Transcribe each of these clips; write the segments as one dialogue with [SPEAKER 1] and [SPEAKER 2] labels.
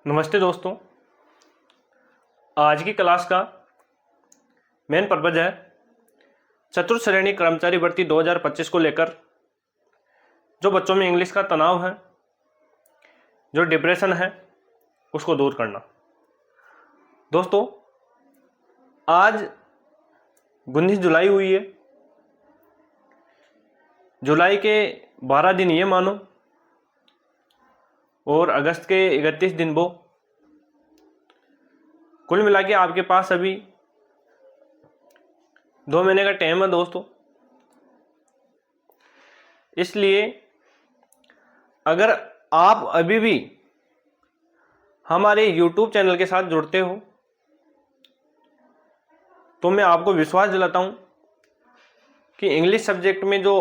[SPEAKER 1] नमस्ते दोस्तों। आज की क्लास का मेन पर्पज है चतुर्थ श्रेणी कर्मचारी भर्ती 2025 को लेकर जो बच्चों में इंग्लिश का तनाव है, जो डिप्रेशन है, उसको दूर करना। दोस्तों, आज 19 जुलाई हुई है। जुलाई के 12 दिन ये मानो और अगस्त के 31 दिन वो। कुल मिला के आपके पास अभी 2 महीने का टाइम है दोस्तों। इसलिए अगर आप अभी भी हमारे YouTube चैनल के साथ जुड़ते हो तो मैं आपको विश्वास दिलाता हूं कि इंग्लिश सब्जेक्ट में जो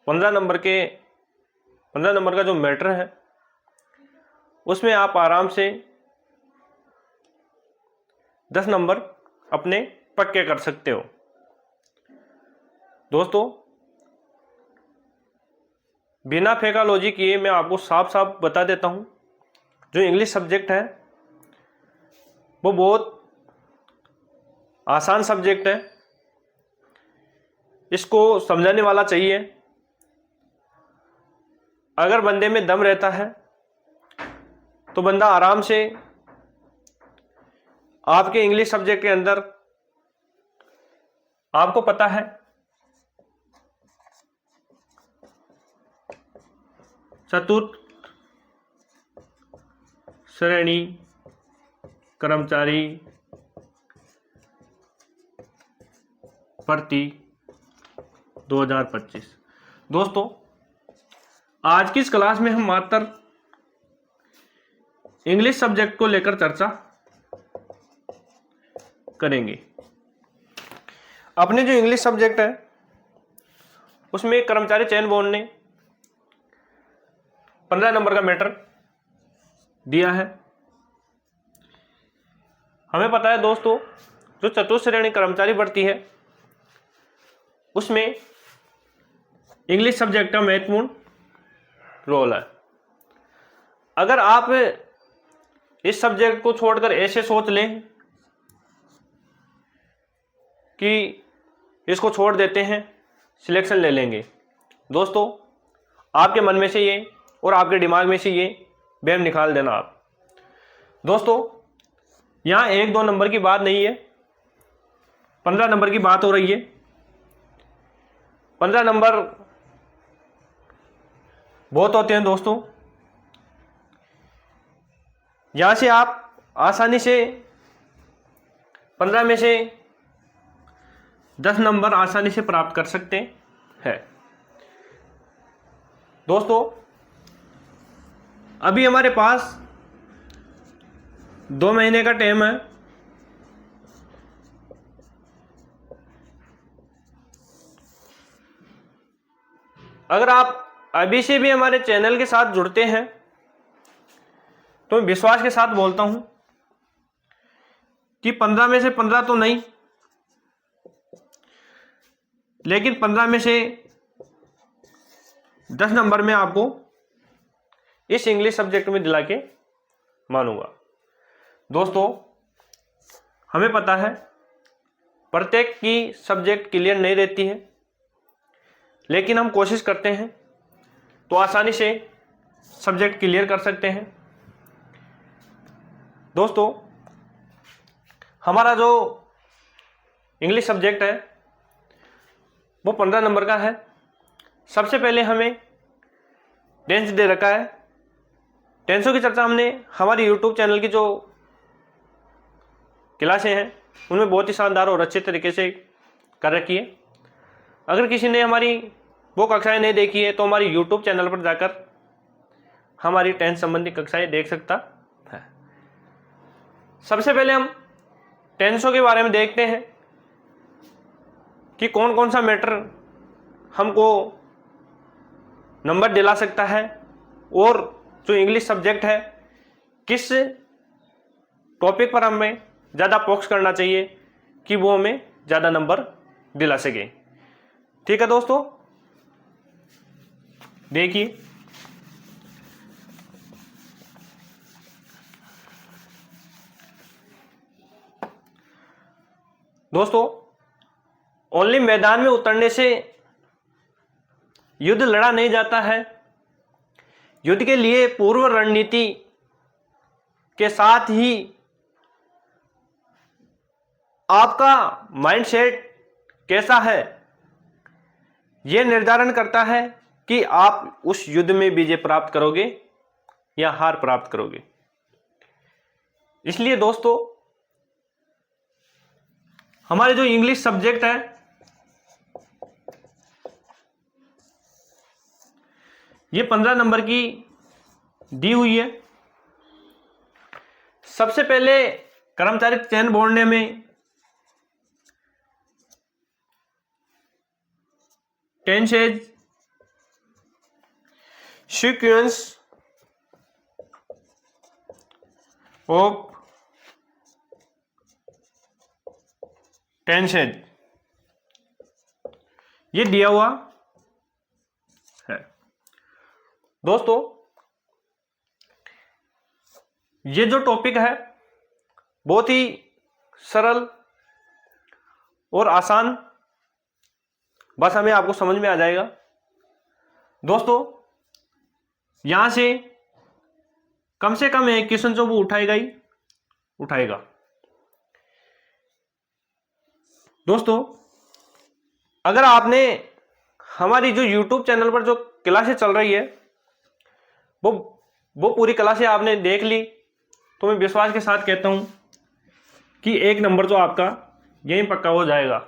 [SPEAKER 1] 15 नंबर का जो मैटर है उसमें आप आराम से 10 नंबर अपने पक्के कर सकते हो। दोस्तों, बिना फेकालॉजी किए मैं आपको साफ साफ बता देता हूं, जो इंग्लिश सब्जेक्ट है वो बहुत आसान सब्जेक्ट है। इसको समझाने वाला चाहिए। अगर बंदे में दम रहता है तो बंदा आराम से आपके इंग्लिश सब्जेक्ट के अंदर, आपको पता है चतुर्थ श्रेणी कर्मचारी भर्ती 2025। दोस्तों, आज की इस क्लास में हम मात्र इंग्लिश सब्जेक्ट को लेकर चर्चा करेंगे। अपने जो इंग्लिश सब्जेक्ट है उसमें कर्मचारी चयन बोर्ड ने 15 नंबर का मैटर दिया है। हमें पता है दोस्तों, जो चतुर्थ श्रेणी कर्मचारी भर्ती है उसमें इंग्लिश सब्जेक्ट का महत्वपूर्ण रोल है। अगर आप इस सब्जेक्ट को छोड़कर ऐसे सोच लें कि इसको छोड़ देते हैं, सिलेक्शन ले लेंगे, दोस्तों आपके मन में से ये और आपके दिमाग में से ये वहम निकाल देना आप। दोस्तों, यहाँ 1-2 नंबर की बात नहीं है, 15 नंबर की बात हो रही है। 15 नंबर बहुत होते हैं दोस्तों। यहाँ से आप आसानी से 15 में से 10 नंबर आसानी से प्राप्त कर सकते हैं। दोस्तों, अभी हमारे पास 2 महीने का टाइम है। अगर आप अभी से भी हमारे चैनल के साथ जुड़ते हैं तो मैं विश्वास के साथ बोलता हूं कि 15 में से 15 तो नहीं, लेकिन 15 में से 10 नंबर में आपको इस इंग्लिश सब्जेक्ट में दिला के मानूंगा। दोस्तों, हमें पता है प्रत्येक की सब्जेक्ट क्लियर नहीं रहती है, लेकिन हम कोशिश करते हैं तो आसानी से सब्जेक्ट क्लियर कर सकते हैं। दोस्तों, हमारा जो इंग्लिश सब्जेक्ट है वो 15 नंबर का है। सबसे पहले हमें टेंस दे रखा है। टेंसों की चर्चा हमने हमारी YouTube चैनल की जो क्लासें हैं उनमें बहुत ही शानदार और अच्छे तरीके से कर रखी है। अगर किसी ने हमारी वो कक्षाएं नहीं देखी है तो हमारी YouTube चैनल पर जाकर हमारी टेंस संबंधी कक्षाएं देख सकता है। सबसे पहले हम टेंसों के बारे में देखते हैं कि कौन कौन सा मैटर हमको नंबर दिला सकता है और जो इंग्लिश सब्जेक्ट है किस टॉपिक पर हमें ज़्यादा फोकस करना चाहिए कि वो हमें ज़्यादा नंबर दिला सके। ठीक है दोस्तों, देखिए दोस्तों, ओनली मैदान में उतरने से युद्ध लड़ा नहीं जाता है। युद्ध के लिए पूर्व रणनीति के साथ ही आपका माइंडसेट कैसा है, यह निर्धारण करता है कि आप उस युद्ध में विजय प्राप्त करोगे या हार प्राप्त करोगे। इसलिए दोस्तों, हमारे जो इंग्लिश सब्जेक्ट है, ये 15 नंबर की दी हुई है। सबसे पहले कर्मचारी चयन बोर्ड में टेंसेज, सीक्वेंस ऑफ टेंसेज ये दिया हुआ है। दोस्तों, ये जो टॉपिक है बहुत ही सरल और आसान, बस हमें आपको समझ में आ जाएगा। दोस्तों, यहां से कम से कम एक क्वेश्चन जो वो उठाएगा ही उठाएगा। दोस्तों, अगर आपने हमारी जो YouTube चैनल पर जो क्लासें चल रही है वो पूरी क्लासें आपने देख ली, तो मैं विश्वास के साथ कहता हूं कि 1 नंबर तो आपका यहीं पक्का हो जाएगा,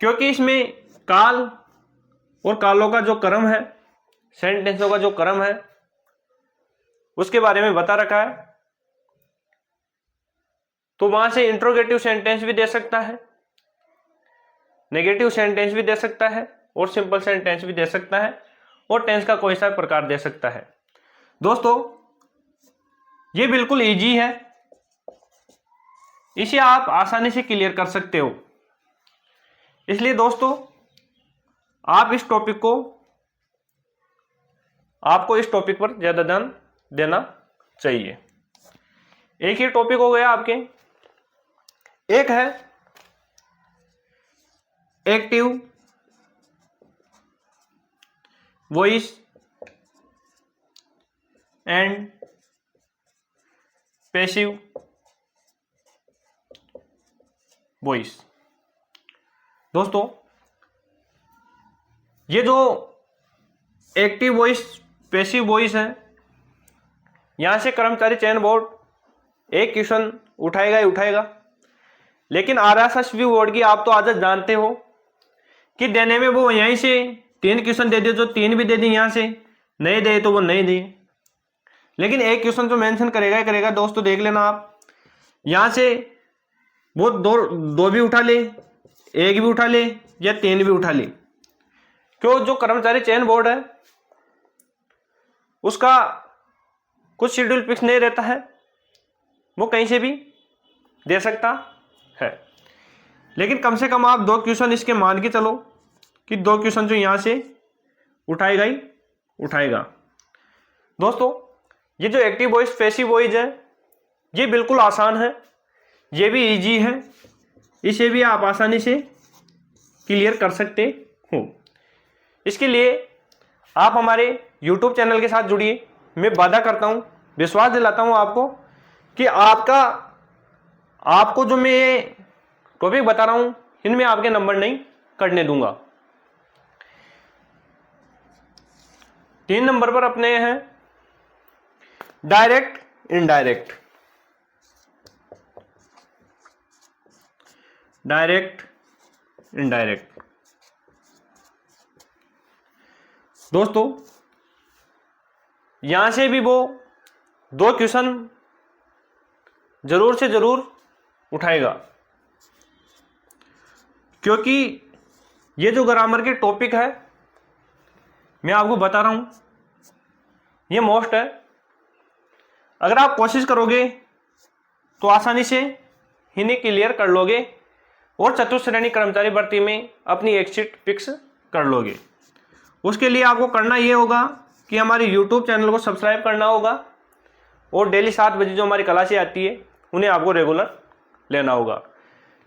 [SPEAKER 1] क्योंकि इसमें काल और कालों का जो क्रम है, सेंटेंसों का जो क्रम है, उसके बारे में बता रखा है। तो वहां से इंट्रोगेटिव सेंटेंस भी दे सकता है, नेगेटिव सेंटेंस भी दे सकता है और सिंपल सेंटेंस भी दे सकता है, और टेंस का कोई सा प्रकार दे सकता है। दोस्तों, ये बिल्कुल इजी है, इसे आप आसानी से क्लियर कर सकते हो। इसलिए दोस्तों, आपको इस टॉपिक पर ज्यादा ध्यान देना चाहिए। एक ही टॉपिक हो गया आपके, एक है active voice and passive voice. दोस्तों, ये जो एक्टिव वॉइस पैसिव वॉइस है, यहां से कर्मचारी चयन बोर्ड एक क्वेश्चन उठाएगा ही उठाएगा। लेकिन RSSB बोर्ड की आप तो आदत जानते हो कि देने में वो यहीं से 3 क्वेश्चन दे दिए, जो 3 भी दे दिए, यहां से नहीं दे तो वो नहीं दिए, लेकिन एक क्वेश्चन जो मेंशन करेगा ही करेगा। दोस्तों, देख लेना आप, यहां से वो दो भी उठा ले, एक भी उठा ले या 3 भी उठा ले। क्यों? जो कर्मचारी चयन बोर्ड है उसका कुछ शेड्यूल फिक्स नहीं रहता है, वो कहीं से भी दे सकता है। लेकिन कम से कम आप 2 क्वेश्चन इसके मान के चलो कि 2 क्वेश्चन जो यहां से उठाएगा ही उठाएगा। दोस्तों, ये जो एक्टिव वॉइस पैसिव वॉइस है, ये बिल्कुल आसान है, ये भी इजी है, इसे भी आप आसानी से क्लियर कर सकते हो। इसके लिए आप हमारे YouTube चैनल के साथ जुड़िए। मैं वादा करता हूं, विश्वास दिलाता हूं आपको कि आपको जो मैं ये टॉपिक बता रहा हूं, इनमें आपके नंबर नहीं कटने दूंगा। 3 नंबर पर अपने हैं डायरेक्ट इनडायरेक्ट। Direct indirect. दोस्तों, यहां से भी वो 2 क्वेश्चन जरूर से जरूर उठाएगा, क्योंकि ये जो ग्रामर के टॉपिक है मैं आपको बता रहा हूं, ये मोस्ट है। अगर आप कोशिश करोगे तो आसानी से इन्हें क्लियर कर लोगे और चतुर्थ श्रेणी कर्मचारी भर्ती में अपनी एक सीट फिक्स कर लोगे। उसके लिए आपको करना ये होगा कि हमारे YouTube चैनल को सब्सक्राइब करना होगा और डेली 7 बजे जो हमारी क्लासें आती है उन्हें आपको रेगुलर लेना होगा,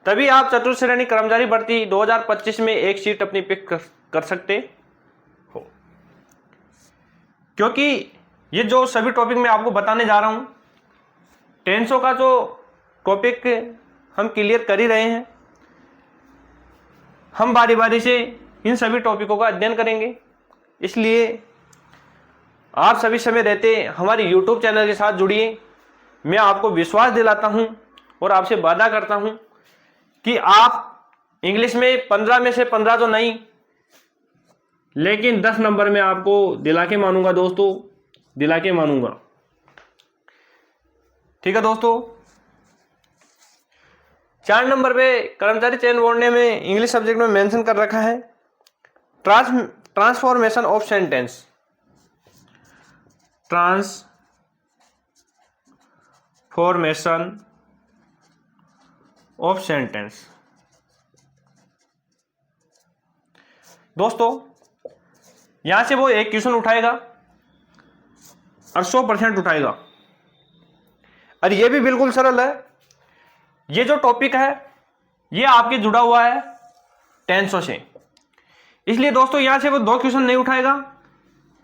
[SPEAKER 1] तभी आप चतुर्थ श्रेणी कर्मचारी भर्ती 2025 में एक सीट अपनी पिक कर सकते हो। क्योंकि ये जो सभी टॉपिक मैं आपको बताने जा रहा हूं, 1000 का जो टॉपिक हम क्लियर कर ही रहे हैं, हम बारी बारी से इन सभी टॉपिकों का अध्ययन करेंगे। इसलिए आप सभी समय रहते हमारे YouTube चैनल के साथ जुड़िए। मैं आपको विश्वास दिलाता हूं और आपसे वादा करता हूं कि आप इंग्लिश में 15 में से 15 तो नहीं, लेकिन 10 नंबर में आपको दिला के मानूंगा दोस्तों, दिला के मानूंगा। ठीक है दोस्तों। 4 नंबर पे कर्मचारी चयन बोर्ड ने में इंग्लिश सब्जेक्ट में मेंशन कर रखा है transformation of sentence. Transformation of sentence. दोस्तों यहां से वो एक क्वेश्चन उठाएगा और 100% उठाएगा, और ये भी बिल्कुल सरल है। ये जो टॉपिक है ये आपके जुड़ा हुआ है 1000 से, इसलिए दोस्तों यहां से वो 2 क्वेश्चन नहीं उठाएगा,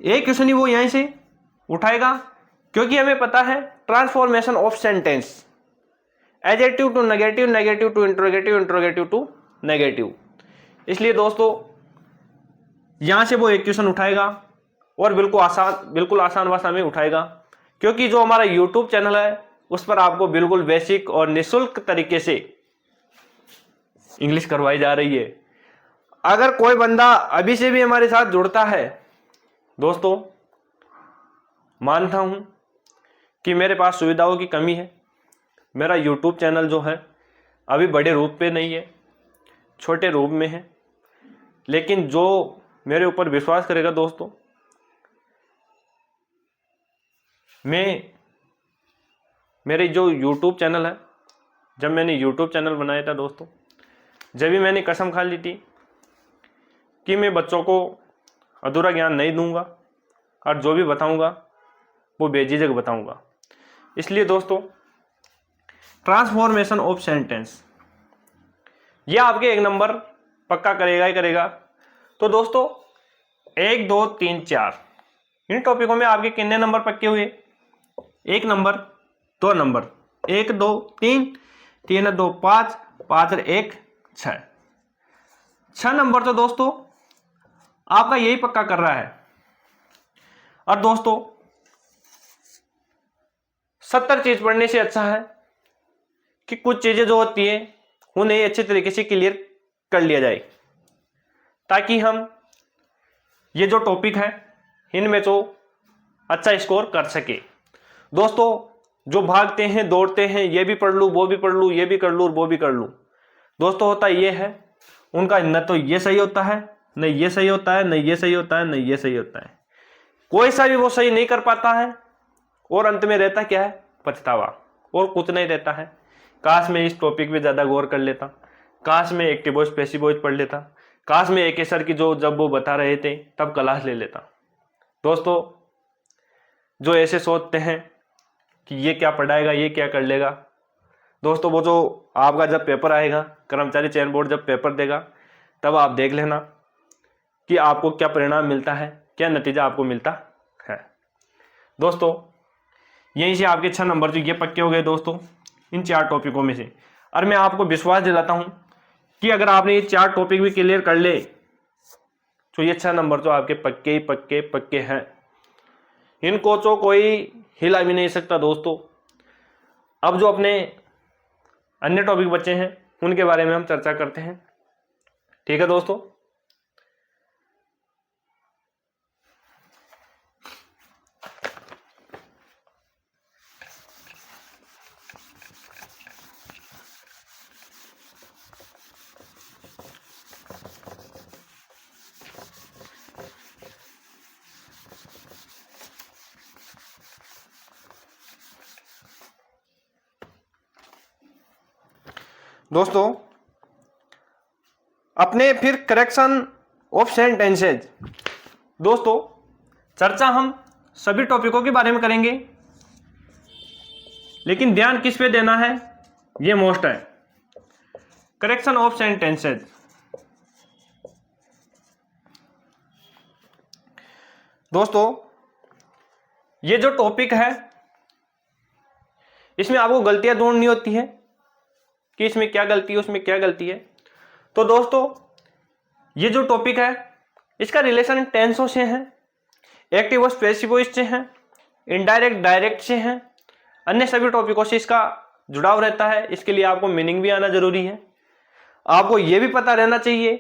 [SPEAKER 1] एक क्वेश्चन ही वो यहीं से उठाएगा। क्योंकि हमें पता है transformation of sentence, adjective to negative, negative to interrogative, interrogative to negative. इसलिए दोस्तों यहां से वो एक क्वेश्चन उठाएगा और बिल्कुल आसान भाषा में उठाएगा। क्योंकि जो हमारा YouTube चैनल है उस पर आपको बिल्कुल बेसिक और निःशुल्क तरीके से इंग्लिश करवाई जा रही है। अगर कोई बंदा अभी से भी हमारे साथ जुड़ता है दोस्तों, मानता हूं कि मेरे पास सुविधाओं की कमी है। मेरा YouTube चैनल जो है अभी बड़े रूप पे नहीं है, छोटे रूप में है, लेकिन जो मेरे ऊपर विश्वास करेगा दोस्तों, मेरे जो YouTube चैनल है, जब मैंने YouTube चैनल बनाया था दोस्तों, जब भी मैंने कसम खा ली थी कि मैं बच्चों को अधूरा ज्ञान नहीं दूंगा और जो भी बताऊंगा वो बेझिझक बताऊंगा। इसलिए दोस्तों ट्रांसफॉर्मेशन ऑफ सेंटेंस ये आपके 1 नंबर पक्का करेगा ही करेगा। तो दोस्तों 1, 2, 3, 4 इन टॉपिकों में आपके कितने नंबर पक्के हुए? 1 नंबर, 2 नंबर, 1, 2, 3, 3, 2, 5, 5, 1, 6। 6 नंबर तो दोस्तों आपका यही पक्का कर रहा है। और दोस्तों 70 चीज पढ़ने से अच्छा है कि कुछ चीजें जो होती है उन्हें अच्छे तरीके से क्लियर कर लिया जाए, ताकि हम ये जो टॉपिक है इनमें तो अच्छा स्कोर कर सके। दोस्तों जो भागते हैं दौड़ते हैं, ये भी पढ़ लूँ वो भी पढ़ लूँ, ये भी कर लूँ वो भी कर लूँ, दोस्तों होता ये है उनका न तो ये सही होता है, न ये सही होता है, न ये सही होता है, न ये सही होता है। कोई सा भी वो सही नहीं कर पाता है और अंत में रहता क्या है? पछतावा, और कुछ नहीं रहता है। काश मैं इस टॉपिक पे ज़्यादा गौर कर लेता, काश मैं एक्टिव वॉइस पैसिव वॉइस पढ़ लेता, काश मैं एक सर की जो जब वो बता रहे थे तब क्लास ले लेता। दोस्तों जो ऐसे सोचते हैं कि ये क्या पढ़ाएगा, ये क्या कर लेगा, दोस्तों वो जो आपका जब पेपर आएगा, कर्मचारी चयन बोर्ड जब पेपर देगा, तब आप देख लेना कि आपको क्या परिणाम मिलता है, क्या नतीजा आपको मिलता है। दोस्तों यहीं से आपके 6 नंबर जो ये पक्के हो गए दोस्तों इन 4 टॉपिकों में से। और मैं आपको विश्वास दिलाता हूं कि अगर आपने ये 4 टॉपिक भी क्लियर कर ले तो ये 6 नंबर तो आपके पक्के ही पक्के पक्के हैं। इनको तो कोई हिला भी नहीं सकता दोस्तों। अब जो अपने अन्य टॉपिक बचे हैं उनके बारे में हम चर्चा करते हैं। ठीक है दोस्तों। दोस्तों अपने फिर करेक्शन ऑफ सेंटेंसेज, दोस्तों चर्चा हम सभी टॉपिकों के बारे में करेंगे, लेकिन ध्यान किस पे देना है ये मोस्ट है। Correction of sentences. दोस्तों ये जो टॉपिक है इसमें आपको गलतियां ढूंढनी होती है कि इसमें क्या गलती है उसमें क्या गलती है। तो दोस्तों ये जो टॉपिक है इसका रिलेशन टेंसों से है, एक्टिव और पैसिव वॉइस से है, इनडायरेक्ट डायरेक्ट से है, अन्य सभी टॉपिकों से इसका जुड़ाव रहता है। इसके लिए आपको मीनिंग भी आना जरूरी है। आपको यह भी पता रहना चाहिए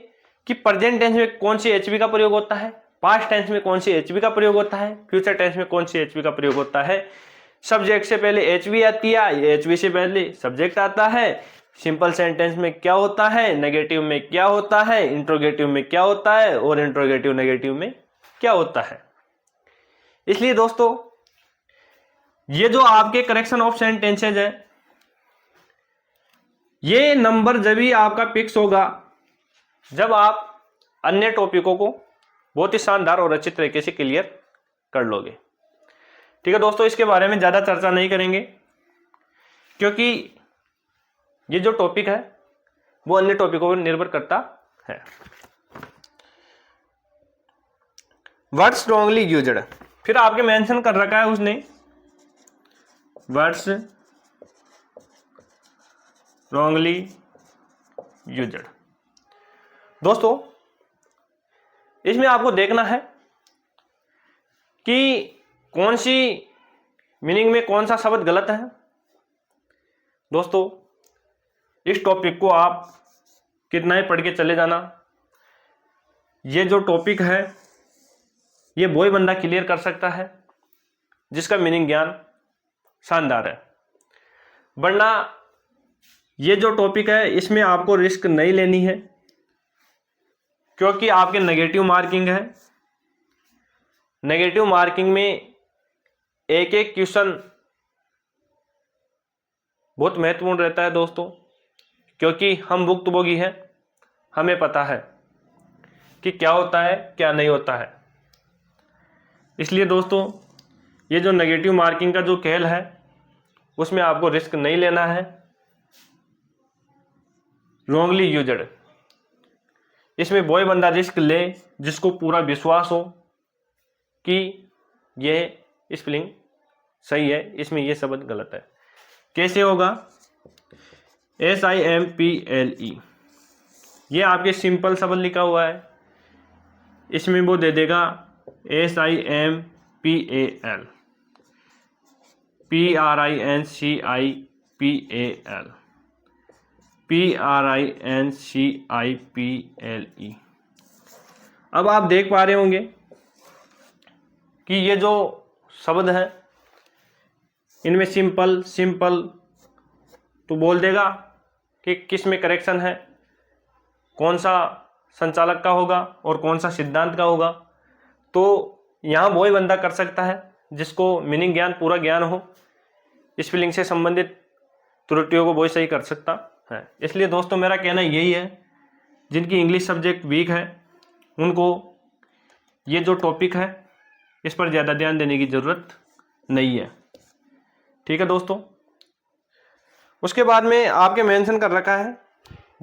[SPEAKER 1] कि प्रेजेंट टेंस में कौन सी एचवी का प्रयोग होता है, पास्ट टेंस में कौन सी एचवी का प्रयोग होता है, फ्यूचर टेंस में कौन सी एचवी का प्रयोग होता है। सब्जेक्ट से पहले एचवी आती है, एचवी से पहले सब्जेक्ट आता है। सिंपल सेंटेंस में क्या होता है, नेगेटिव में क्या होता है, इंट्रोगेटिव में क्या होता है और इंट्रोगेटिव नेगेटिव में क्या होता है। इसलिए दोस्तों ये जो आपके करेक्शन ऑफ सेंटेंसेज है ये नंबर जब भी आपका फिक्स होगा जब आप अन्य टॉपिकों को बहुत ही शानदार और अच्छी तरीके से क्लियर कर लोगे। ठीक है दोस्तों, इसके बारे में ज्यादा चर्चा नहीं करेंगे क्योंकि ये जो टॉपिक है वो अन्य टॉपिकों पर निर्भर करता है। वर्ड्स रॉन्गली यूज्ड, फिर आपके मेंशन कर रखा है उसने वर्ड्स रॉन्गली यूज्ड। दोस्तों इसमें आपको देखना है कि कौन सी मीनिंग में कौन सा शब्द गलत है। दोस्तों इस टॉपिक को आप कितना ही पढ़ के चले जाना, ये जो टॉपिक है ये वही बंदा क्लियर कर सकता है जिसका मीनिंग ज्ञान शानदार है। वरना ये जो टॉपिक है इसमें आपको रिस्क नहीं लेनी है क्योंकि आपके नेगेटिव मार्किंग है। नेगेटिव मार्किंग में एक एक क्वेश्चन बहुत महत्वपूर्ण रहता है दोस्तों, क्योंकि हम भुक्तभोगी हैं, हमें पता है कि क्या होता है क्या नहीं होता है। इसलिए दोस्तों ये जो नेगेटिव मार्किंग का जो खेल है उसमें आपको रिस्क नहीं लेना है। रॉन्गली यूज्ड, इसमें वही बंदा रिस्क ले जिसको पूरा विश्वास हो कि यह स्पेलिंग सही है, इसमें यह शब्द गलत है। कैसे होगा? SIMPLE, ये आपके सिंपल शब्द लिखा हुआ है, इसमें वो दे देगा SIMPAL, PRINCIPAL, अब आप देख पा रहे होंगे कि ये जो शब्द है इनमें सिंपल तो बोल देगा कि किस में करेक्शन है, कौन सा संचालक का होगा और कौन सा सिद्धांत का होगा। तो यहाँ वही बंदा कर सकता है जिसको मीनिंग ज्ञान पूरा ज्ञान हो, स्पेलिंग से संबंधित त्रुटियों को वही सही कर सकता है। इसलिए दोस्तों मेरा कहना यही है, जिनकी इंग्लिश सब्जेक्ट वीक है उनको ये जो टॉपिक है इस पर ज़्यादा ध्यान देने की ज़रूरत नहीं है। ठीक है दोस्तों, उसके बाद में आपके मेंशन कर रखा है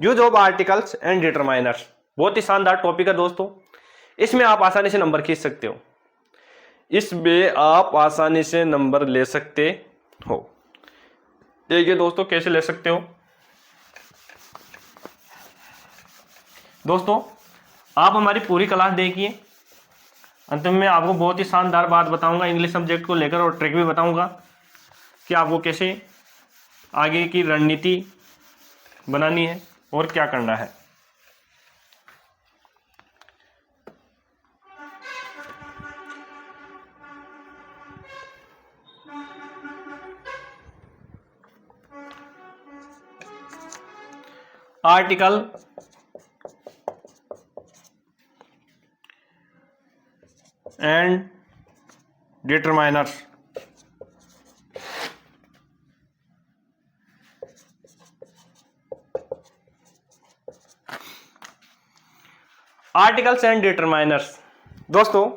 [SPEAKER 1] use of articles and determiners. बहुत ही शानदार टॉपिक है दोस्तों, इसमें आप आसानी से नंबर खींच सकते हो, इसमें आप आसानी से नंबर ले सकते हो। देखिए दोस्तों कैसे ले सकते हो। दोस्तों आप हमारी पूरी क्लास देखिए, अंत में आपको बहुत ही शानदार बात बताऊंगा इंग्लिश सब्जेक्ट को लेकर, और ट्रिक भी बताऊंगा कि आपको कैसे आगे की रणनीति बनानी है और क्या करना है। Article and determiners. Articles and determiners दोस्तों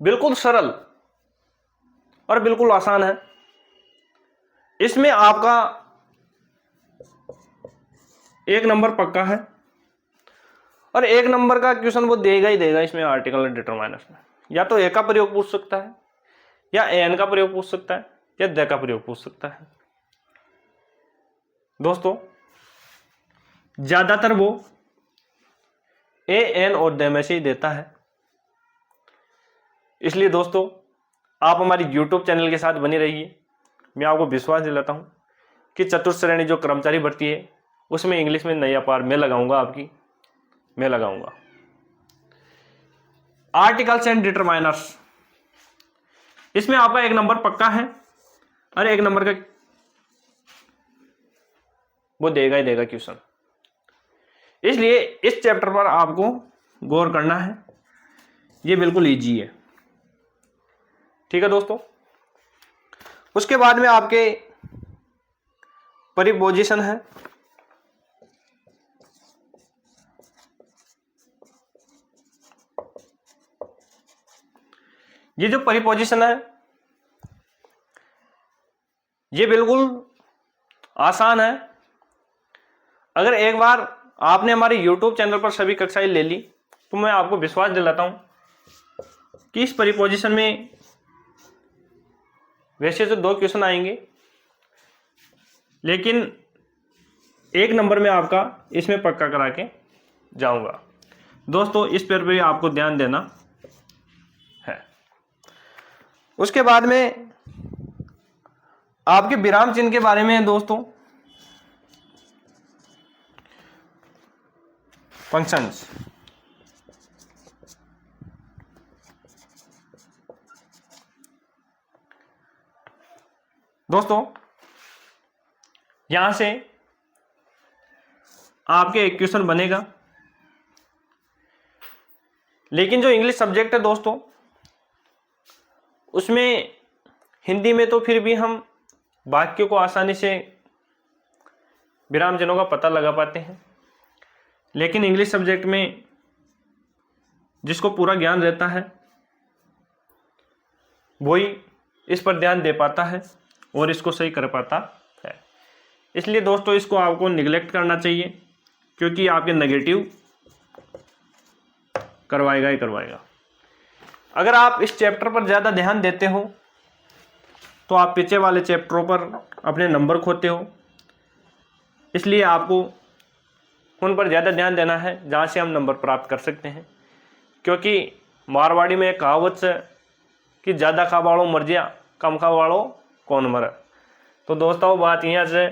[SPEAKER 1] बिल्कुल सरल और बिल्कुल आसान है। इसमें आपका एक नंबर पक्का है और एक नंबर का क्वेश्चन वो देगा ही देगा इसमें आर्टिकल और डिटरमाइनर्स में। या तो ए का प्रयोग पूछ सकता है, या एन का प्रयोग पूछ सकता है, या द का प्रयोग पूछ सकता है। दोस्तों ज्यादातर वो ए एन और द में से ही देता है। इसलिए दोस्तों आप हमारी YouTube चैनल के साथ बनी रहिए। मैं आपको विश्वास दिलाता हूं कि चतुर्थ श्रेणी जो कर्मचारी भर्ती है उसमें इंग्लिश में नई अपार मैं लगाऊंगा, आपकी मैं लगाऊंगा। आर्टिकल्स एंड डिटरमाइनर्स, इसमें आपका एक नंबर पक्का है और एक नंबर का वो देगा ही देगा क्वेश्चन। इसलिए इस चैप्टर पर आपको गौर करना है, ये बिल्कुल इजी है। ठीक है दोस्तों। उसके बाद में आपके परिपोजिशन है। ये जो परिपोजिशन है ये बिल्कुल आसान है। अगर एक बार आपने हमारे YouTube चैनल पर सभी कक्षाएं ले ली तो मैं आपको विश्वास दिलाता हूं कि इस परिपोजिशन में वैसे तो 2 क्वेश्चन आएंगे, लेकिन एक नंबर में आपका इसमें पक्का करा के जाऊंगा। दोस्तों इस पर भी आपको ध्यान देना है। उसके बाद में आपके विराम चिन्ह के बारे में दोस्तों, फंक्शंस। दोस्तों यहां से आपके एक क्वेश्चन बनेगा, लेकिन जो इंग्लिश सब्जेक्ट है दोस्तों उसमें हिंदी में तो फिर भी हम वाक्यों को आसानी से विराम चिन्हों का पता लगा पाते हैं, लेकिन इंग्लिश सब्जेक्ट में जिसको पूरा ज्ञान रहता है वही इस पर ध्यान दे पाता है और इसको सही कर पाता है। इसलिए दोस्तों इसको आपको निगलेक्ट करना चाहिए, क्योंकि आपके नेगेटिव करवाएगा ही करवाएगा। अगर आप इस चैप्टर पर ज़्यादा ध्यान देते हो तो आप पीछे वाले चैप्टरों पर अपने नंबर खोते हो। इसलिए आपको उन पर ज़्यादा ध्यान देना है जहाँ से हम नंबर प्राप्त कर सकते हैं, क्योंकि मारवाड़ी में एक कहावत है कि ज़्यादा खा वालों मर गया, कम खा वालों कौन मरा। तो दोस्तों बात यहाँ से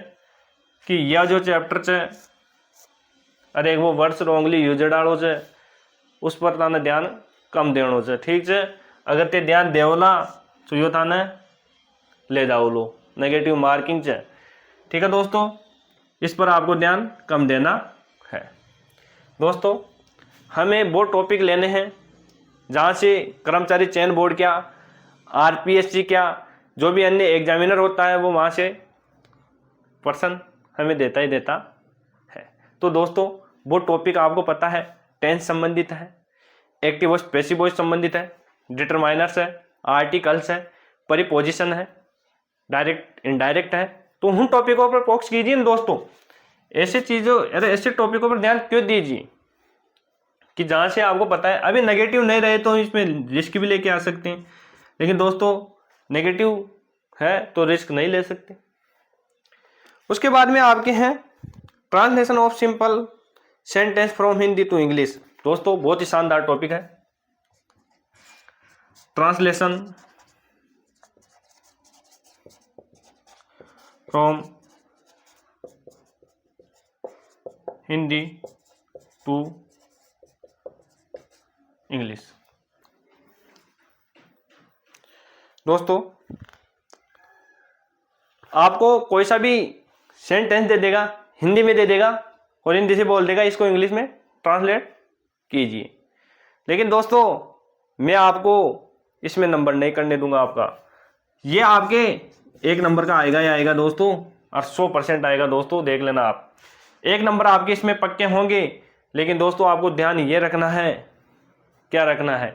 [SPEAKER 1] कि यह जो चैप्टर है अरे वो वर्ड्स रॉन्गली यूज डालो से उस पर ताने ध्यान कम देनो से। ठीक है, अगर ते ध्यान देवला तो यो ताने ले जाओ लो नेगेटिव मार्किंग से। ठीक है दोस्तों, इस पर आपको ध्यान कम देना है। दोस्तों हमें वो टॉपिक लेने हैं जहाँ से कर्मचारी चयन बोर्ड क्या, आरपीएससी क्या, जो भी अन्य एग्जामिनर होता है वो वहाँ से पर्सन हमें देता ही देता है। तो दोस्तों वो टॉपिक आपको पता है, टेंस संबंधित है, एक्टिव वॉइस पैसिव वॉइस संबंधित है, डिटरमाइनर्स है, आर्टिकल्स है, परिपोजिशन है, डायरेक्ट इनडायरेक्ट है। तो उन टॉपिकों पर फोकस कीजिए ना दोस्तों। ऐसे चीज़ों अरे ऐसे टॉपिकों पर ध्यान क्यों दीजिए कि जहाँ से आपको पता है अभी नेगेटिव नहीं रहे तो इसमें रिस्क भी लेके आ सकते हैं, लेकिन दोस्तों नेगेटिव है तो रिस्क नहीं ले सकते। उसके बाद में आपके हैं translation of simple sentence from Hindi to English. दोस्तों बहुत ही शानदार टॉपिक है translation from Hindi to English. दोस्तों आपको कोई सा भी सेंटेंस दे देगा, हिंदी में दे देगा और हिंदी से बोल देगा इसको इंग्लिश में ट्रांसलेट कीजिए, लेकिन दोस्तों मैं आपको इसमें नंबर नहीं करने दूंगा आपका। ये आपके एक नंबर का आएगा ही आएगा दोस्तों, और 100% आएगा दोस्तों, देख लेना आप। एक नंबर आपके इसमें पक्के होंगे, लेकिन दोस्तों आपको ध्यान ये रखना है, क्या रखना है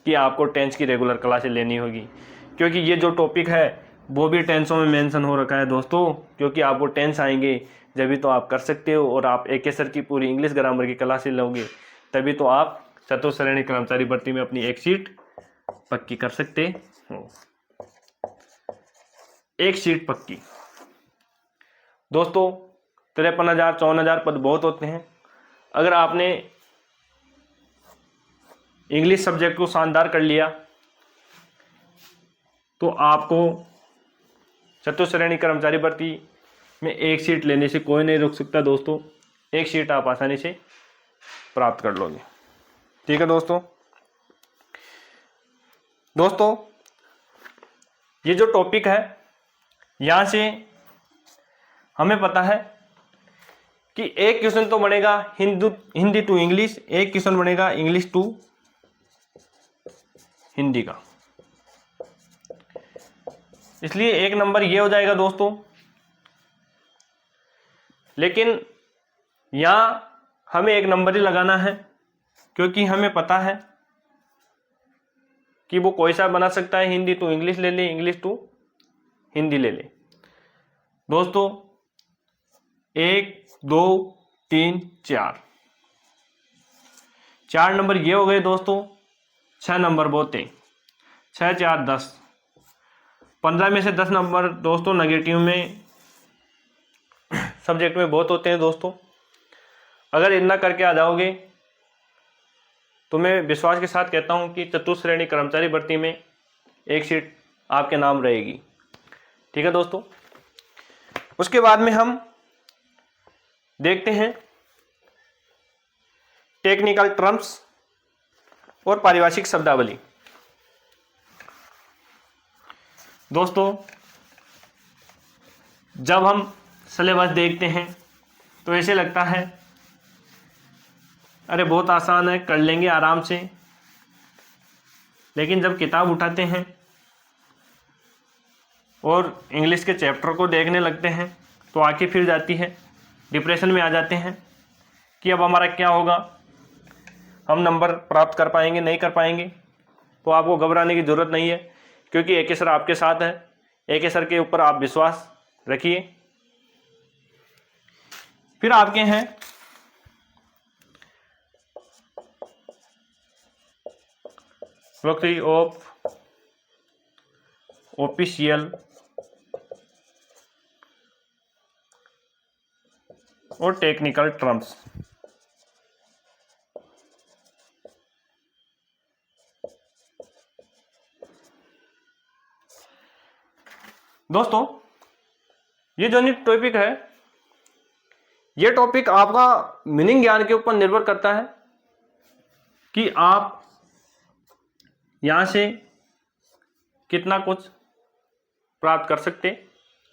[SPEAKER 1] कि आपको टेंस की रेगुलर क्लासेस लेनी होगी, क्योंकि ये जो टॉपिक है वो भी टेंसों में मेंशन हो रखा है दोस्तों, क्योंकि आपको टेंस आएंगे जब भी तो आप कर सकते हो, और आप एक सर की पूरी इंग्लिश ग्रामर की क्लासेस लोगे तभी तो आप चतुर्थ श्रेणी कर्मचारी भर्ती में अपनी एक सीट पक्की कर सकते हो। एक सीट पक्की दोस्तों, 53,000 54,000 पद बहुत होते हैं। अगर आपने इंग्लिश सब्जेक्ट को शानदार कर लिया तो आपको चतुर्थ श्रेणी कर्मचारी भर्ती में एक सीट लेने से कोई नहीं रोक सकता दोस्तों। एक सीट आप आसानी से प्राप्त कर लोगे। ठीक है दोस्तों। ये जो टॉपिक है, यहाँ से हमें पता है कि एक क्वेश्चन तो बनेगा हिंदी टू इंग्लिश, एक क्वेश्चन बनेगा इंग्लिश टू हिंदी का, इसलिए एक नंबर ये हो जाएगा दोस्तों। लेकिन यहाँ हमें एक नंबर ही लगाना है, क्योंकि हमें पता है कि वो कोई सा बना सकता है, हिंदी टू इंग्लिश ले ले, इंग्लिश टू हिंदी ले ले। दोस्तों 1 2 3 4 नंबर ये हो गए दोस्तों। 6 नंबर बहुत हैं, 6 4 10, 15 में से 10 नंबर दोस्तों नेगेटिव में सब्जेक्ट में बहुत होते हैं दोस्तों। अगर इतना करके आ जाओगे तो मैं विश्वास के साथ कहता हूं कि चतुर्थ श्रेणी कर्मचारी भर्ती में एक सीट आपके नाम रहेगी। ठीक है दोस्तों। उसके बाद में हम देखते हैं टेक्निकल टर्म्स और पारिभाषिक शब्दावली। दोस्तों जब हम सिलेबस देखते हैं तो ऐसे लगता है अरे बहुत आसान है, कर लेंगे आराम से, लेकिन जब किताब उठाते हैं और इंग्लिश के चैप्टर को देखने लगते हैं तो आंखें फिर जाती है, डिप्रेशन में आ जाते हैं कि अब हमारा क्या होगा, हम नंबर प्राप्त कर पाएंगे नहीं कर पाएंगे। तो आपको घबराने की ज़रूरत नहीं है, क्योंकि एक सर आपके साथ है। एक सर के ऊपर आप विश्वास रखिए। फिर आपके हैं वोकैबुलरी ऑफ ऑफिशियल और टेक्निकल टर्म्स। दोस्तों ये जो टॉपिक है, ये टॉपिक आपका मीनिंग ज्ञान के ऊपर निर्भर करता है कि आप यहां से कितना कुछ प्राप्त कर सकते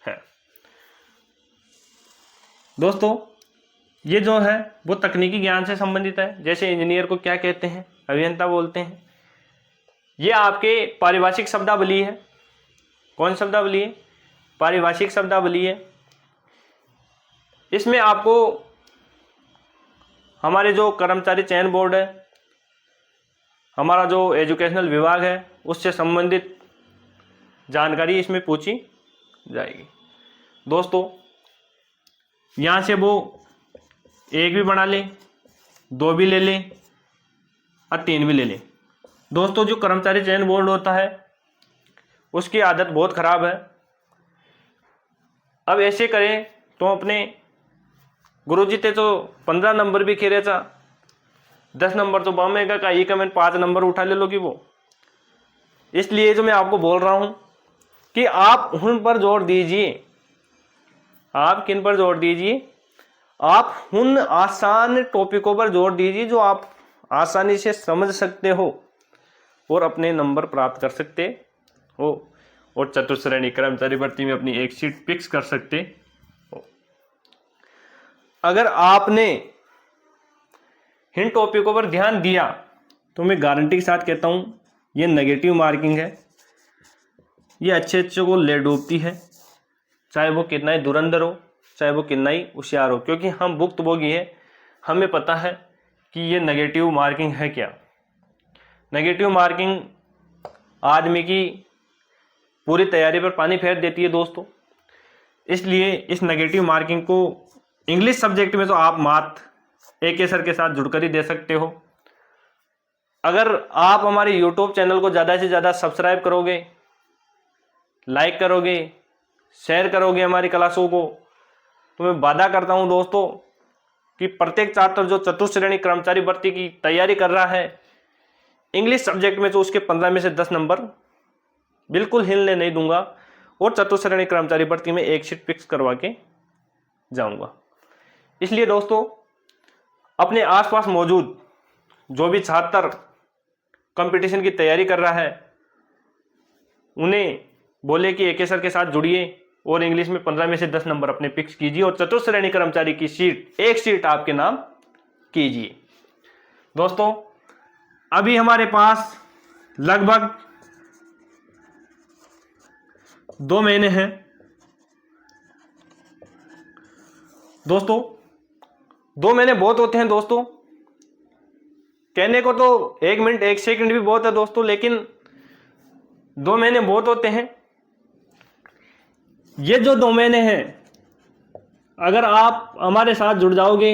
[SPEAKER 1] हैं। दोस्तों ये जो है वो तकनीकी ज्ञान से संबंधित है। जैसे इंजीनियर को क्या कहते हैं, अभियंता बोलते हैं। ये आपके पारिभाषिक शब्दावली है। कौन शब्दावली है? पारिभाषिक शब्दावली है। इसमें आपको हमारे जो कर्मचारी चयन बोर्ड है, हमारा जो एजुकेशनल विभाग है, उससे संबंधित जानकारी इसमें पूछी जाएगी। दोस्तों यहाँ से वो 1 भी बना ले, 2 भी ले ले और 3 भी ले ले। दोस्तों जो कर्मचारी चयन बोर्ड होता है उसकी आदत बहुत खराब है। अब ऐसे करें तो अपने गुरुजी ते तो 15 नंबर भी खेरेचा, 10 नंबर तो बमेगा का, ये कमेंट 5 नंबर उठा ले लो कि वो। इसलिए जो मैं आपको बोल रहा हूं कि आप उन पर जोर दीजिए। आप किन पर जोर दीजिए? आप उन आसान टॉपिकों पर जोर दीजिए जो आप आसानी से समझ सकते हो और अपने नंबर प्राप्त कर सकते हो और चतुर्थ श्रेणी कर्मचारी भर्ती में अपनी एक सीट फिक्स कर सकते हो। अगर आपने इन टॉपिकों पर ध्यान दिया तो मैं गारंटी के साथ कहता हूं ये नेगेटिव मार्किंग है, ये अच्छे को ले डूबती है, चाहे वो कितना ही धुरंधर हो, चाहे वो कितना ही होशियार हो, क्योंकि हम भुक्तभोगी है। हमें पता है कि ये नेगेटिव मार्किंग है क्या। नेगेटिव मार्किंग आदमी की पूरी तैयारी पर पानी फेर देती है दोस्तों। इसलिए इस नेगेटिव मार्किंग को इंग्लिश सब्जेक्ट में तो आप मात एक सर के साथ जुड़कर ही दे सकते हो। अगर आप हमारे यूट्यूब चैनल को ज़्यादा से ज़्यादा सब्सक्राइब करोगे, लाइक करोगे, शेयर करोगे हमारी क्लासों को, तो मैं वादा करता हूं दोस्तों कि प्रत्येक छात्र जो चतुर्थ श्रेणी कर्मचारी भर्ती की तैयारी कर रहा है इंग्लिश सब्जेक्ट में, तो उसके 15 में से 10 नंबर बिल्कुल हिलने नहीं दूंगा और चतुर्थ श्रेणी कर्मचारी भर्ती में एक सीट फिक्स करवा के जाऊंगा। इसलिए दोस्तों अपने आसपास मौजूद जो भी छात्र कंपटीशन की तैयारी कर रहा है उन्हें बोले कि एक सर के साथ जुड़िए और इंग्लिश में 15 में से 10 नंबर अपने फिक्स कीजिए और चतुर्थ श्रेणी कर्मचारी की सीट, एक सीट आपके नाम कीजिए। दोस्तों अभी हमारे पास लगभग 2 महीने हैं। दोस्तों 2 महीने बहुत होते हैं दोस्तों, कहने को तो 1 मिनट 1 सेकंड भी बहुत है दोस्तों, लेकिन 2 महीने बहुत होते हैं। ये जो 2 महीने हैं अगर आप हमारे साथ जुड़ जाओगे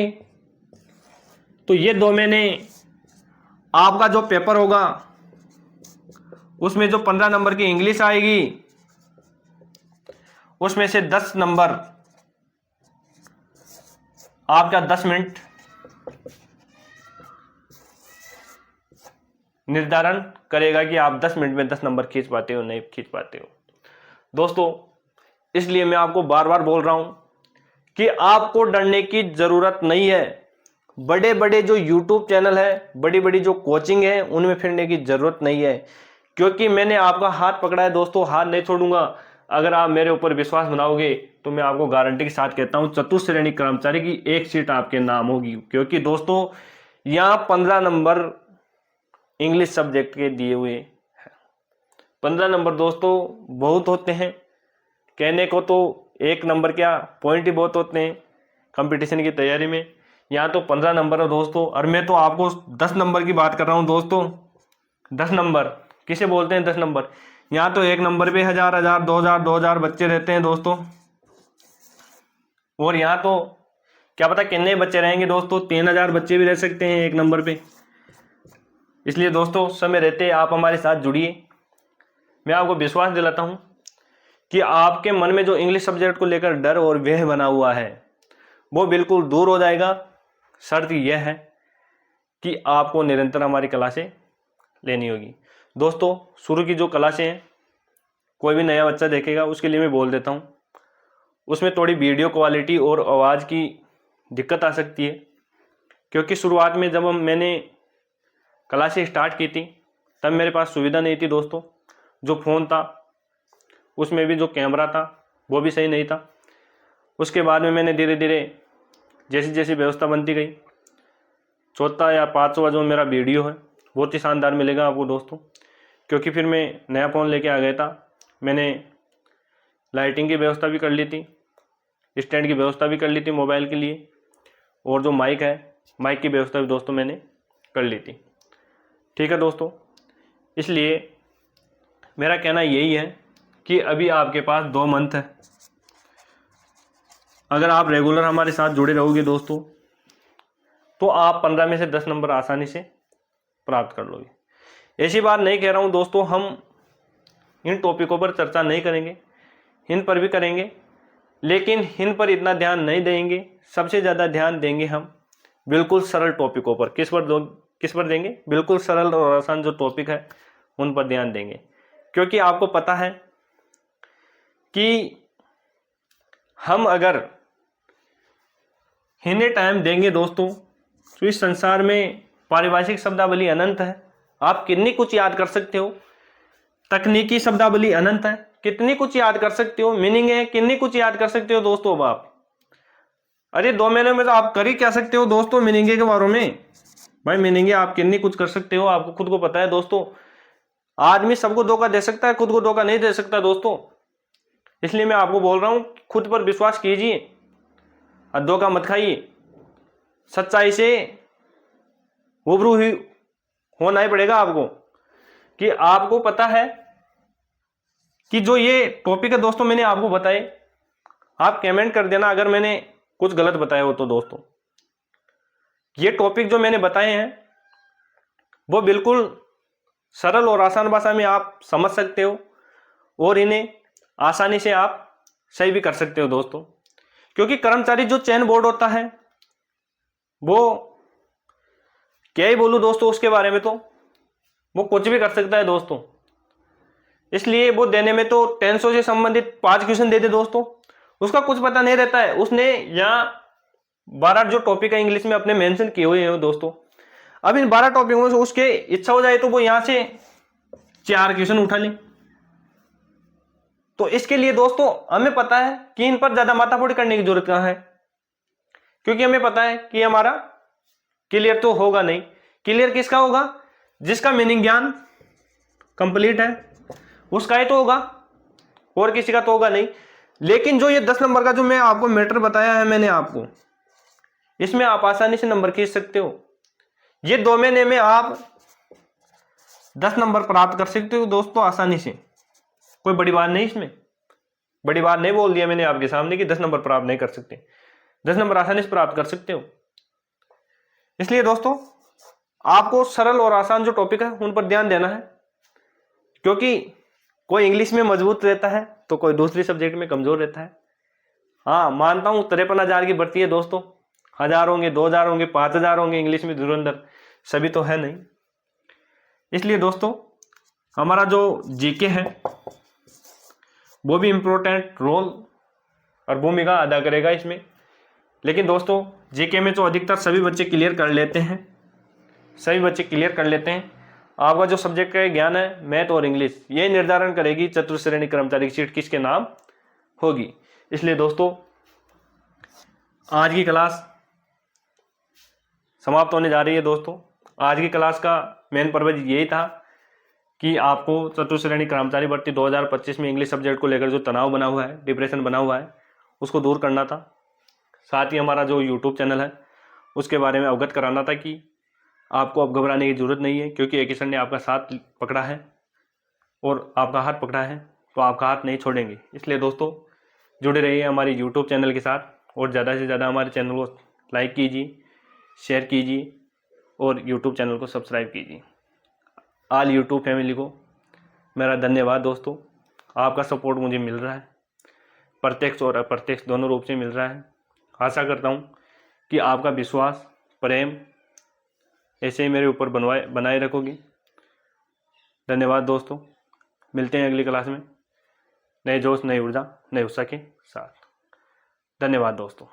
[SPEAKER 1] तो ये 2 महीने आपका जो पेपर होगा उसमें जो 15 नंबर की इंग्लिश आएगी उसमें से 10 नंबर आपका 10 मिनट निर्धारण करेगा कि आप 10 मिनट में 10 नंबर खींच पाते हो नहीं खींच पाते हो। दोस्तों इसलिए मैं आपको बार बार बोल रहा हूं कि आपको डरने की जरूरत नहीं है। बड़े बड़े जो YouTube चैनल है, बड़ी बड़ी जो कोचिंग है, उनमें फिरने की जरूरत नहीं है, क्योंकि मैंने आपका हाथ पकड़ा है दोस्तों, हाथ नहीं छोड़ूंगा। अगर आप मेरे ऊपर विश्वास बनाओगे तो मैं आपको गारंटी के साथ कहता हूं चतुर्थ श्रेणी कर्मचारी की एक सीट आपके नाम होगी। क्योंकि दोस्तों यहां 15 नंबर इंग्लिश सब्जेक्ट के दिए हुए हैं। 15 नंबर दोस्तों बहुत होते हैं, कहने को तो 1 नंबर क्या पॉइंट ही बहुत होते हैं कंपटीशन की तैयारी में। यहाँ तो 15 नंबर है दोस्तों, और मैं तो आपको 10 नंबर की बात कर रहा हूँ दोस्तों। 10 नंबर किसे बोलते हैं 10 नंबर? यहाँ तो 1 नंबर पे 1000 1000 2000 2000 बच्चे रहते हैं दोस्तों, और यहाँ तो क्या पता कितने बच्चे रहेंगे दोस्तों, 3000 बच्चे भी रह सकते हैं 1 नंबर पे। इसलिए दोस्तों समय रहते आप हमारे साथ जुड़िए। मैं आपको विश्वास दिलाता हूँ कि आपके मन में जो इंग्लिश सब्जेक्ट को लेकर डर और व्यय बना हुआ है वो बिल्कुल दूर हो जाएगा। शर्त यह है कि आपको निरंतर हमारी क्लासें लेनी होगी। दोस्तों शुरू की जो क्लासें हैं कोई भी नया बच्चा देखेगा उसके लिए मैं बोल देता हूँ, उसमें थोड़ी वीडियो क्वालिटी और आवाज़ की दिक्कत आ सकती है, क्योंकि शुरुआत में जब मैंने क्लासें स्टार्ट की थी तब मेरे पास सुविधा नहीं थी दोस्तों। जो फ़ोन था उसमें भी जो कैमरा था वो भी सही नहीं था। उसके बाद में मैंने धीरे धीरे जैसी जैसी व्यवस्था बनती गई, 4था या 5वां जो मेरा वीडियो है बहुत ही शानदार मिलेगा आपको दोस्तों, क्योंकि फिर मैं नया फ़ोन लेके आ गया था। मैंने लाइटिंग की व्यवस्था भी कर ली थी, स्टैंड की व्यवस्था भी कर ली थी मोबाइल के लिए, और जो माइक है माइक की व्यवस्था भी दोस्तों मैंने कर ली थी। ठीक है दोस्तों, इसलिए मेरा कहना यही है कि अभी आपके पास 2 मंथ है। अगर आप रेगुलर हमारे साथ जुड़े रहोगे दोस्तों तो आप 15 में से 10 नंबर आसानी से प्राप्त कर लोगे। ऐसी बात नहीं कह रहा हूँ दोस्तों हम इन टॉपिकों पर चर्चा नहीं करेंगे, इन पर भी करेंगे, लेकिन इन पर इतना ध्यान नहीं देंगे। सबसे ज़्यादा ध्यान देंगे हम बिल्कुल सरल टॉपिकों पर। किस पर देंगे? बिल्कुल सरल और आसान जो टॉपिक है उन पर ध्यान देंगे, क्योंकि आपको पता है कि हम अगर इन्हें टाइम देंगे दोस्तों तो इस संसार में पारिभाषिक शब्दावली अनंत है। आप कितनी कुछ याद कर सकते हो, तकनीकी शब्दावली अनंत है, कितनी कुछ याद कर सकते हो, मीनिंग है कितनी कुछ याद कर सकते हो दोस्तों। अब आप अरे 2 महीने में तो आप कर ही क्या सकते हो दोस्तों मीनिंगे के बारे में। भाई मीनिंगे आप कितनी कुछ कर सकते हो, आपको खुद को पता है दोस्तों। आदमी सबको धोखा दे सकता है, खुद को धोखा नहीं दे सकता दोस्तों। इसलिए मैं आपको बोल रहा हूं खुद पर विश्वास कीजिए और धोखा मत खाइए। सच्चाई से रूबरू ही होना ही पड़ेगा आपको कि आपको पता है कि जो ये टॉपिक है दोस्तों मैंने आपको बताए, आप कमेंट कर देना अगर मैंने कुछ गलत बताया हो तो। दोस्तों ये टॉपिक जो मैंने बताए हैं वो बिल्कुल सरल और आसान भाषा में आप समझ सकते हो और इन्हें आसानी से आप सही भी कर सकते हो दोस्तों। क्योंकि कर्मचारी जो चयन बोर्ड होता है वो क्या ही बोलूं दोस्तों उसके बारे में, तो वो कुछ भी कर सकता है दोस्तों। इसलिए वो देने में तो टेंसों से संबंधित 5 क्वेश्चन दे दे दोस्तों, उसका कुछ पता नहीं रहता है। उसने यहाँ 12 जो टॉपिक है इंग्लिश में अपने मेंशन किए हुए हैं दोस्तों। अब इन 12 टॉपिकों से उसके इच्छा हो जाए तो वो यहाँ से 4 क्वेश्चन उठा ले। तो इसके लिए दोस्तों हमें पता है कि इन पर ज्यादा माथाफोड़ी करने की जरूरत कहाँ है, क्योंकि हमें पता है कि हमारा क्लियर तो होगा नहीं। क्लियर किसका होगा? जिसका मीनिंग ज्ञान कंप्लीट है उसका ही तो होगा, और किसी का तो होगा नहीं। लेकिन जो ये 10 नंबर का जो मैं आपको मैटर बताया है मैंने आपको, इसमें आप आसानी से नंबर खींच सकते हो। ये 2 महीने में आप 10 नंबर प्राप्त कर सकते हो दोस्तों आसानी से। कोई बड़ी बात नहीं, इसमें बड़ी बात नहीं बोल दिया मैंने आपके सामने कि 10 नंबर प्राप्त नहीं कर सकते। 10 नंबर आसानी से प्राप्त कर सकते हो। इसलिए दोस्तों आपको सरल और आसान जो टॉपिक है उन पर ध्यान देना है, क्योंकि कोई इंग्लिश में मजबूत रहता है तो कोई दूसरी सब्जेक्ट में कमजोर रहता है। हाँ मानता हूं 53,000 की भर्ती है दोस्तों, 1000 होंगे, 2000 होंगे, 5000 होंगे इंग्लिश में धुरंधर, सभी तो है नहीं। इसलिए दोस्तों हमारा जो जीके है वो भी इम्पोर्टेंट रोल और भूमिका अदा करेगा इसमें। लेकिन दोस्तों जीके में तो अधिकतर सभी बच्चे क्लियर कर लेते हैं, सभी बच्चे क्लियर कर लेते हैं। आपका जो सब्जेक्ट का ज्ञान है मैथ और इंग्लिश, ये निर्धारण करेगी चतुर्थ श्रेणी कर्मचारी की सीट किसके नाम होगी। इसलिए दोस्तों आज की क्लास समाप्त होने जा रही है दोस्तों। आज की क्लास का मेन पर्पज यही था कि आपको चतुर्थ श्रेणी कर्मचारी भर्ती 2025 में इंग्लिश सब्जेक्ट को लेकर जो तनाव बना हुआ है, डिप्रेशन बना हुआ है, उसको दूर करना था। साथ ही हमारा जो यूट्यूब चैनल है उसके बारे में अवगत कराना था कि आपको अब घबराने की जरूरत नहीं है, क्योंकि एक ईश्वर ने आपका साथ पकड़ा है और आपका हाथ पकड़ा है तो आपका हाथ नहीं छोड़ेंगे। इसलिए दोस्तों जुड़े रहिए हमारे यूट्यूब चैनल के साथ और ज़्यादा से ज़्यादा हमारे चैनल को लाइक कीजिए, शेयर कीजिए और यूट्यूब चैनल को सब्सक्राइब कीजिए। ऑल यूट्यूब फैमिली को मेरा धन्यवाद दोस्तों। आपका सपोर्ट मुझे मिल रहा है, प्रत्यक्ष और अप्रत्यक्ष दोनों रूप से मिल रहा है। आशा करता हूँ कि आपका विश्वास प्रेम ऐसे ही मेरे ऊपर बनाए रखोगे। धन्यवाद दोस्तों, मिलते हैं अगली क्लास में नए जोश, नई ऊर्जा, नए उत्साह के साथ। धन्यवाद दोस्तों।